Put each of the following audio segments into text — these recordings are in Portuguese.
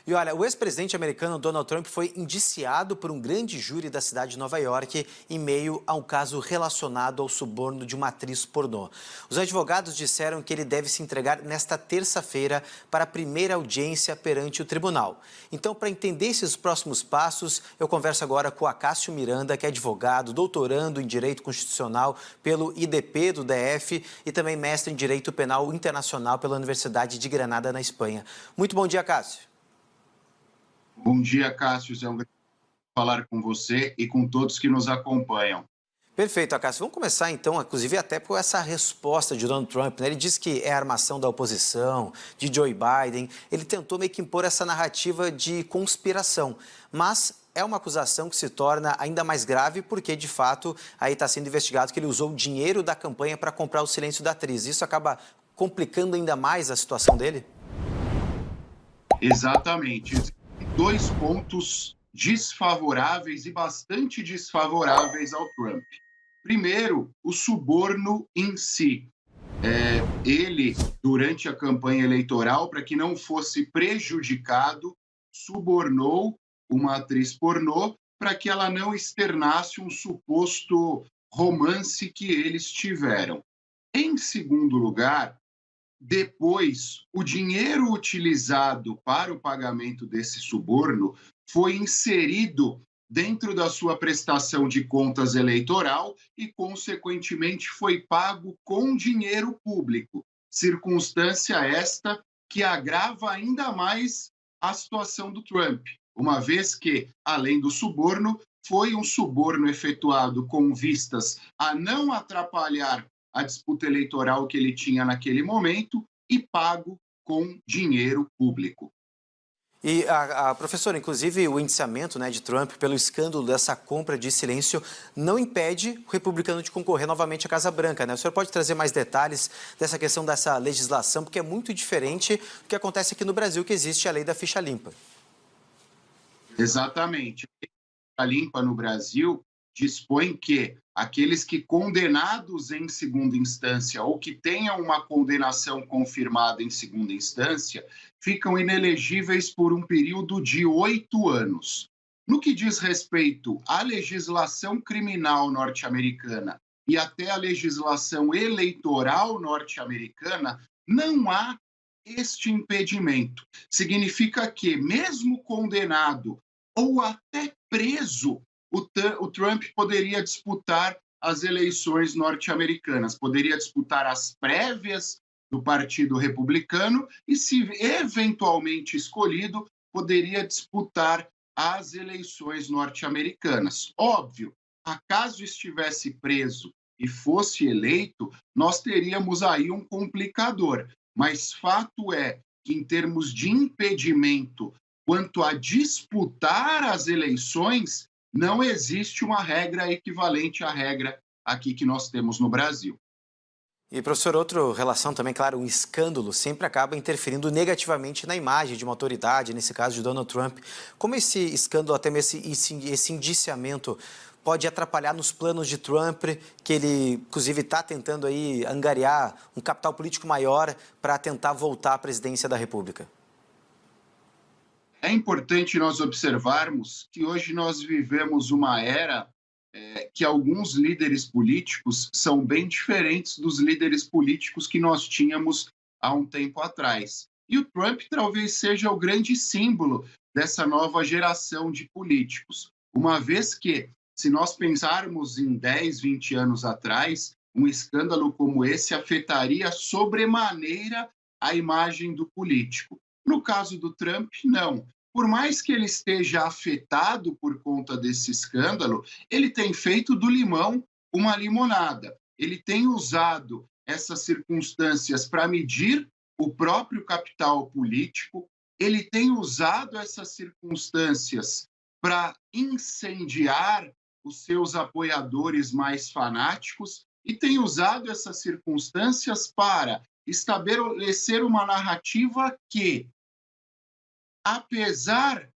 E olha, o ex-presidente americano Donald Trump foi indiciado por um grande júri da cidade de Nova York em meio a um caso relacionado ao suborno de uma atriz pornô. Os advogados disseram que ele deve se entregar nesta terça-feira para a primeira audiência perante o tribunal. Então, para entender esses próximos passos, eu converso agora com Acácio Miranda, que é advogado, doutorando em Direito Constitucional pelo IDP do DF e também mestre em Direito Penal Internacional pela Universidade de Granada, na Espanha. Muito bom dia, Acácio. Bom dia, Cássio. É um prazer falar com você e com todos que nos acompanham. Perfeito, Acácio. Vamos começar então, inclusive até por essa resposta de Donald Trump, né? Ele disse que é a armação da oposição, de Joe Biden. Ele tentou meio que impor essa narrativa de conspiração, mas é uma acusação que se torna ainda mais grave porque, de fato, aí está sendo investigado que ele usou o dinheiro da campanha para comprar o silêncio da atriz. Isso acaba complicando ainda mais a situação dele? Exatamente. Existem dois pontos desfavoráveis e bastante desfavoráveis ao Trump. Primeiro, o suborno em si. Ele, durante a campanha eleitoral, para que não fosse prejudicado, subornou uma atriz pornô para que ela não externasse um suposto romance que eles tiveram. Em segundo lugar, depois, o dinheiro utilizado para o pagamento desse suborno foi inserido dentro da sua prestação de contas eleitoral e, consequentemente, foi pago com dinheiro público. Circunstância esta que agrava ainda mais a situação do Trump, uma vez que, além do suborno, foi um suborno efetuado com vistas a não atrapalhar a disputa eleitoral que ele tinha naquele momento e pago com dinheiro público. E a professora, inclusive, o indiciamento, né, de Trump pelo escândalo dessa compra de silêncio não impede o republicano de concorrer novamente à Casa Branca, né? O senhor pode trazer mais detalhes dessa questão dessa legislação, porque é muito diferente do que acontece aqui no Brasil, que existe a lei da ficha limpa. Exatamente. A limpa no Brasil dispõe que aqueles que condenados em segunda instância ou que tenham uma condenação confirmada em segunda instância ficam inelegíveis por um período de 8 anos. No que diz respeito à legislação criminal norte-americana e até à legislação eleitoral norte-americana, não há este impedimento. Significa que, mesmo condenado ou até preso, o Trump poderia disputar as eleições norte-americanas, poderia disputar as prévias do Partido Republicano e, se eventualmente escolhido, poderia disputar as eleições norte-americanas. Óbvio, acaso estivesse preso e fosse eleito, nós teríamos aí um complicador, mas fato é que, em termos de impedimento quanto a disputar as eleições, não existe uma regra equivalente à regra aqui que nós temos no Brasil. E, professor, outra relação também, claro, um escândalo sempre acaba interferindo negativamente na imagem de uma autoridade, nesse caso de Donald Trump. Como esse escândalo, até mesmo esse indiciamento, pode atrapalhar nos planos de Trump, que ele, inclusive, está tentando aí angariar um capital político maior para tentar voltar à presidência da República? É importante nós observarmos que hoje nós vivemos uma era que alguns líderes políticos são bem diferentes dos líderes políticos que nós tínhamos há um tempo atrás. E o Trump talvez seja o grande símbolo dessa nova geração de políticos, uma vez que, se nós pensarmos em 10, 20 anos atrás, um escândalo como esse afetaria sobremaneira a imagem do político. No caso do Trump, não. Por mais que ele esteja afetado por conta desse escândalo, ele tem feito do limão uma limonada. Ele tem usado essas circunstâncias para medir o próprio capital político, ele tem usado essas circunstâncias para incendiar os seus apoiadores mais fanáticos e tem usado essas circunstâncias para estabelecer uma narrativa que, apesar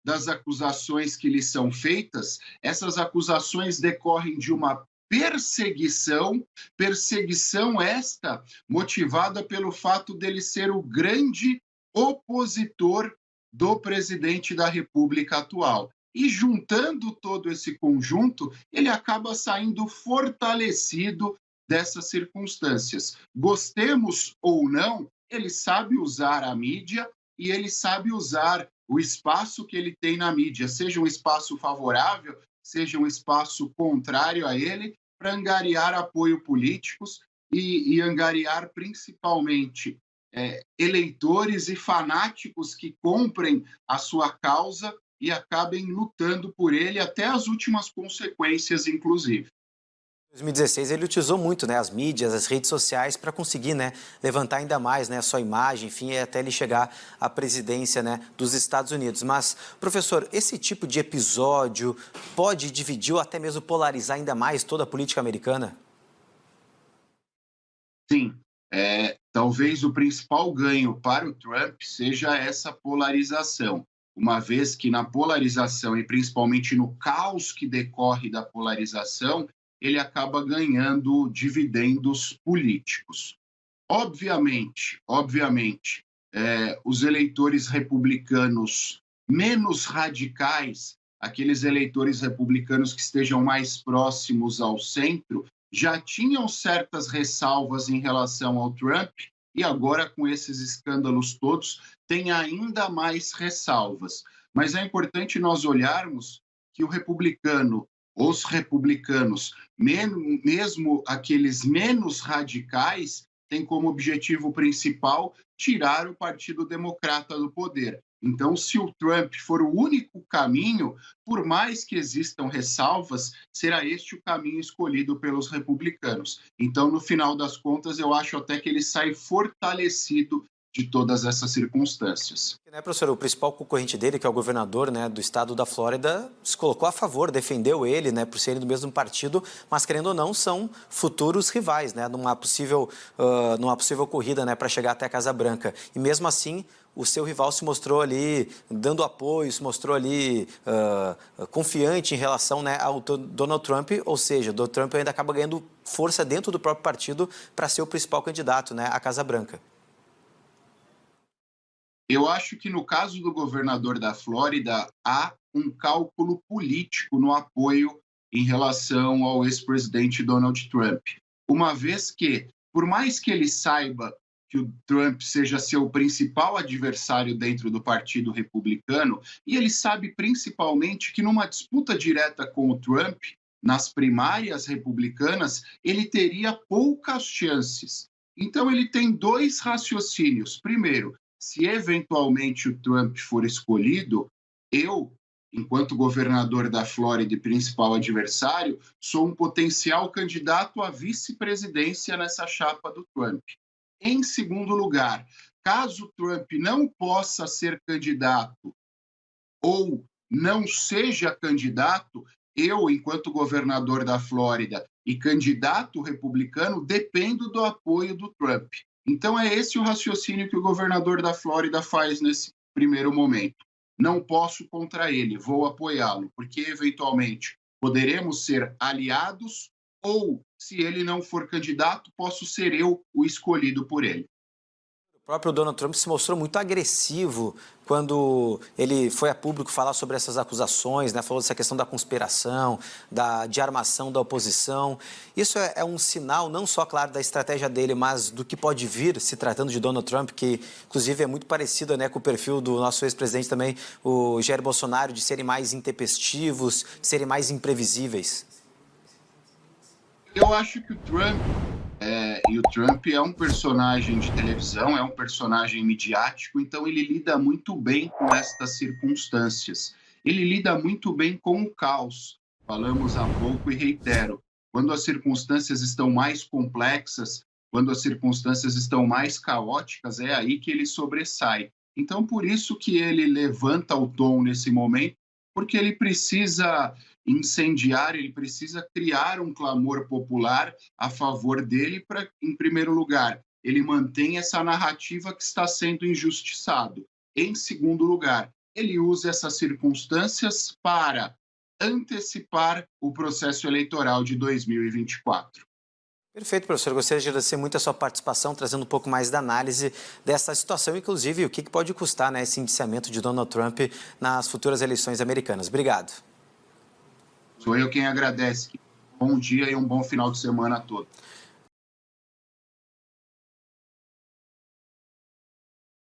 das acusações que lhe são feitas, essas acusações decorrem de uma perseguição esta motivada pelo fato dele ser o grande opositor do presidente da República atual. E juntando todo esse conjunto, ele acaba saindo fortalecido dessas circunstâncias. Gostemos ou não, ele sabe usar a mídia e ele sabe usar o espaço que ele tem na mídia, seja um espaço favorável, seja um espaço contrário a ele, para angariar apoio políticos e angariar principalmente eleitores e fanáticos que comprem a sua causa e acabem lutando por ele até as últimas consequências, inclusive. Em 2016 ele utilizou muito, né, as mídias, as redes sociais para conseguir, né, levantar ainda mais, né, a sua imagem, enfim, até ele chegar à presidência, né, dos Estados Unidos. Mas, professor, esse tipo de episódio pode dividir ou até mesmo polarizar ainda mais toda a política americana? Sim, talvez o principal ganho para o Trump seja essa polarização, uma vez que na polarização e principalmente no caos que decorre da polarização, ele acaba ganhando dividendos políticos. Obviamente, os eleitores republicanos menos radicais, aqueles eleitores republicanos que estejam mais próximos ao centro, já tinham certas ressalvas em relação ao Trump e agora, com esses escândalos todos, tem ainda mais ressalvas. Mas é importante nós olharmos que os republicanos, mesmo aqueles menos radicais, têm como objetivo principal tirar o Partido Democrata do poder. Então, se o Trump for o único caminho, por mais que existam ressalvas, será este o caminho escolhido pelos republicanos. Então, no final das contas, eu acho até que ele sai fortalecido de todas essas circunstâncias. Né, professor, o principal concorrente dele, que é o governador, né, do estado da Flórida, se colocou a favor, defendeu ele, né, por serem do mesmo partido, mas querendo ou não, são futuros rivais, né, numa possível corrida, né, para chegar até a Casa Branca. E mesmo assim, o seu rival se mostrou ali dando apoio, se mostrou ali confiante em relação, né, ao Donald Trump, ou seja, o Donald Trump ainda acaba ganhando força dentro do próprio partido para ser o principal candidato, né, à Casa Branca. Eu acho que no caso do governador da Flórida, há um cálculo político no apoio em relação ao ex-presidente Donald Trump. Uma vez que, por mais que ele saiba que o Trump seja seu principal adversário dentro do Partido Republicano, e ele sabe principalmente que numa disputa direta com o Trump, nas primárias republicanas, ele teria poucas chances. Então ele tem dois raciocínios. Primeiro, se eventualmente o Trump for escolhido, eu, enquanto governador da Flórida e principal adversário, sou um potencial candidato à vice-presidência nessa chapa do Trump. Em segundo lugar, caso Trump não possa ser candidato ou não seja candidato, eu, enquanto governador da Flórida e candidato republicano, dependo do apoio do Trump. Então, é esse o raciocínio que o governador da Flórida faz nesse primeiro momento. Não posso contra ele, vou apoiá-lo, porque, eventualmente, poderemos ser aliados ou, se ele não for candidato, posso ser eu o escolhido por ele. O próprio Donald Trump se mostrou muito agressivo quando ele foi a público falar sobre essas acusações, né? Falou dessa questão da conspiração, de armação da oposição. Isso é um sinal não só, claro, da estratégia dele, mas do que pode vir se tratando de Donald Trump, que inclusive é muito parecido, né, com o perfil do nosso ex-presidente também, o Jair Bolsonaro, de serem mais intempestivos, de serem mais imprevisíveis. Eu acho que o Trump é um personagem de televisão, é um personagem midiático, então ele lida muito bem com estas circunstâncias. Ele lida muito bem com o caos. Falamos há pouco e reitero, quando as circunstâncias estão mais complexas, quando as circunstâncias estão mais caóticas, é aí que ele sobressai. Então, por isso que ele levanta o tom nesse momento, porque ele precisa incendiar, ele precisa criar um clamor popular a favor dele para, em primeiro lugar, ele mantém essa narrativa que está sendo injustiçado. Em segundo lugar, ele usa essas circunstâncias para antecipar o processo eleitoral de 2024. Perfeito, professor. Eu gostaria de agradecer muito a sua participação, trazendo um pouco mais da análise dessa situação, inclusive o que pode custar, né, esse indiciamento de Donald Trump nas futuras eleições americanas. Obrigado. Sou eu quem agradece. Bom dia e um bom final de semana a todos.